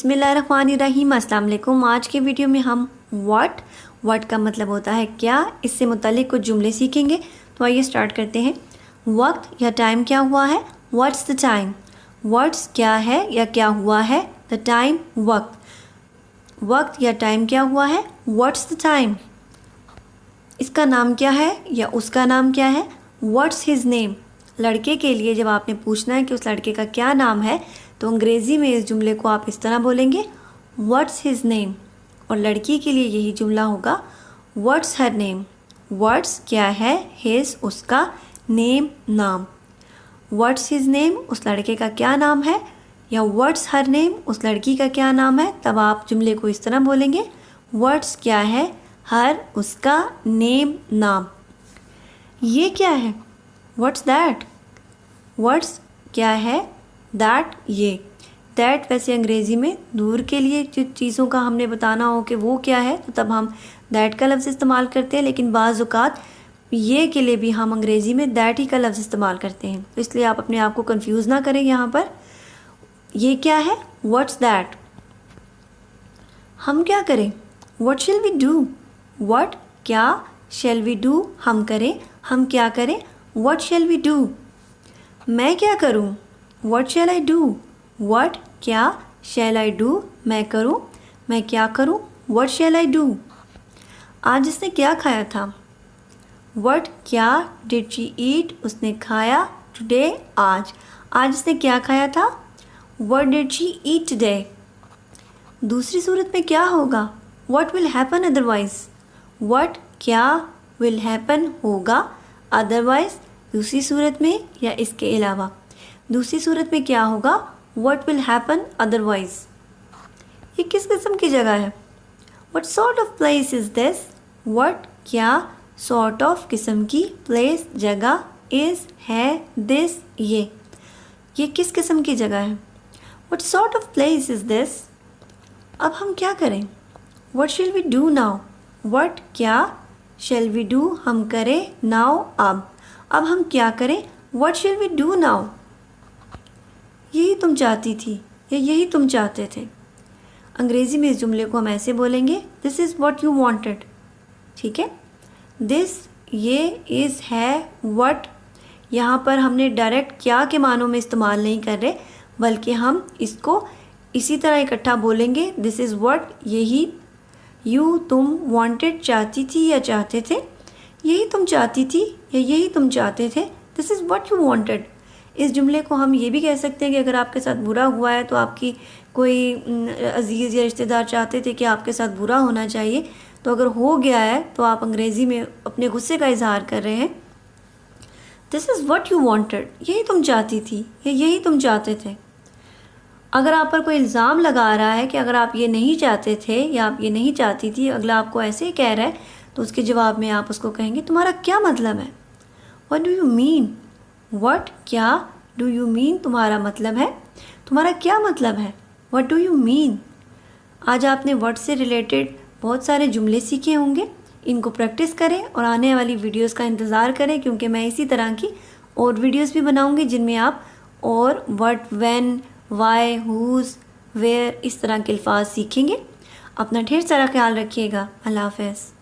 बिस्मिल्लाहिर्रहमानिर्रहीम। अस्सलाम वालेकुम। आज के वीडियो में हम व्हाट का मतलब होता है क्या, इससे मुतालिक कुछ जुमले सीखेंगे। तो आइए स्टार्ट करते हैं। वक्त या टाइम क्या हुआ है, व्हाट्स द टाइम। व्हाट्स क्या है या क्या हुआ है, द टाइम वक्त। वक्त या टाइम क्या हुआ है, व्हाट्स द टाइम। इसका नाम क्या है या उसका नाम क्या है, व्हाट्स हिज नेम। लड़के के लिए जब आपने पूछना है कि उस लड़के का क्या नाम है, तो अंग्रेज़ी में इस जुमले को आप इस तरह बोलेंगे, व्हाट्स हिज नेम। और लड़की के लिए यही जुमला होगा, व्हाट्स हर नेम। व्हाट्स क्या है, हिज उसका, नेम नाम। व्हाट्स हिज नेम उस लड़के का क्या नाम है, या व्हाट्स हर नेम उस लड़की का क्या नाम है, तब आप जुमले को इस तरह बोलेंगे, व्हाट्स क्या है, हर उसका, नेम नाम। ये क्या है, व्हाट्स दैट। व्हाट्स क्या है, दैट ये। दैट वैसे अंग्रेज़ी में दूर के लिए जो चीज़ों का हमने बताना हो कि वो क्या है, तो तब हम दैट का लफ्ज़ इस्तेमाल करते हैं। लेकिन बाज़ औक़ात ये के लिए भी हम अंग्रेज़ी में दैट ही का लफ्ज़ इस्तेमाल करते हैं। तो इसलिए आप अपने आप को कंफ्यूज ना करें। यहाँ पर ये क्या है, व्हाट्स दैट। हम क्या करें, what shall we do. What क्या, शैल वी डू हम करें, हम क्या करें, व्हाट शैल वी डू। मैं क्या करूं, what shell I do. What क्या, शैल आई डू मैं करूं, मैं क्या करूं, व्हाट शैल आई डू। आज इसने क्या खाया था, व्हाट क्या डिड शी ईट उसने खाया, टुडे आज। आज इसने क्या खाया था, what did she eat today. दूसरी सूरत में क्या होगा, what will happen otherwise. What क्या विल हैपन होगा, अदरवाइज दूसरी सूरत में या इसके अलावा। दूसरी सूरत में क्या होगा, व्हाट विल हैपन अदरवाइज। ये किस किस्म की जगह है, what sort of place is this. What क्या, सॉर्ट ऑफ किस्म की, प्लेस जगह, इज़ है, दिस ये किस किस्म की जगह है, what sort of place is this. अब हम क्या करें, what shall we do now. What क्या, शैल वी डू हम करें, नाउ अब हम क्या करें, what shall we do now. यही तुम चाहती थी या यही तुम चाहते थे। अंग्रेज़ी में इस जुमले को हम ऐसे बोलेंगे, this is what you wanted. ठीक है, दिस ये, इज़ है, व्हाट यहाँ पर हमने डायरेक्ट क्या के मानों में इस्तेमाल नहीं कर रहे, बल्कि हम इसको इसी तरह इकट्ठा बोलेंगे, दिस इज़ व्हाट यही, यू तुम, वांटेड चाहती थी या चाहते थे, यही तुम चाहती थी या यही तुम चाहते थे, this is what you wanted. इस जुमले को हम ये भी कह सकते हैं कि अगर आपके साथ बुरा हुआ है तो आपकी कोई अजीज़ या रिश्तेदार चाहते थे कि आपके साथ बुरा होना चाहिए, तो अगर हो गया है तो आप अंग्रेज़ी में अपने गुस्से का इजहार कर रहे हैं, this is what you wanted, यही तुम चाहती थी या यही तुम चाहते थे। अगर आप पर कोई इल्ज़ाम लगा रहा है कि अगर आप ये नहीं चाहते थे या आप ये नहीं चाहती थी, अगला आपको ऐसे ही कह रहा है, तो उसके जवाब में आप उसको कहेंगे, तुम्हारा क्या मतलब है, what do you mean. What क्या, डू यू मीन तुम्हारा मतलब है, तुम्हारा क्या मतलब है, व्हाट डू यू मीन। आज आपने व्हाट से रिलेटेड बहुत सारे जुमले सीखे होंगे। इनको प्रैक्टिस करें और आने वाली वीडियोस का इंतज़ार करें, क्योंकि मैं इसी तरह की और वीडियोस भी बनाऊंगी जिनमें आप और what, when, why, whose, where, इस तरह के अल्फाज सीखेंगे। अपना ढेर सारा ख्याल रखिएगा। अल्लाह हाफ़िज़।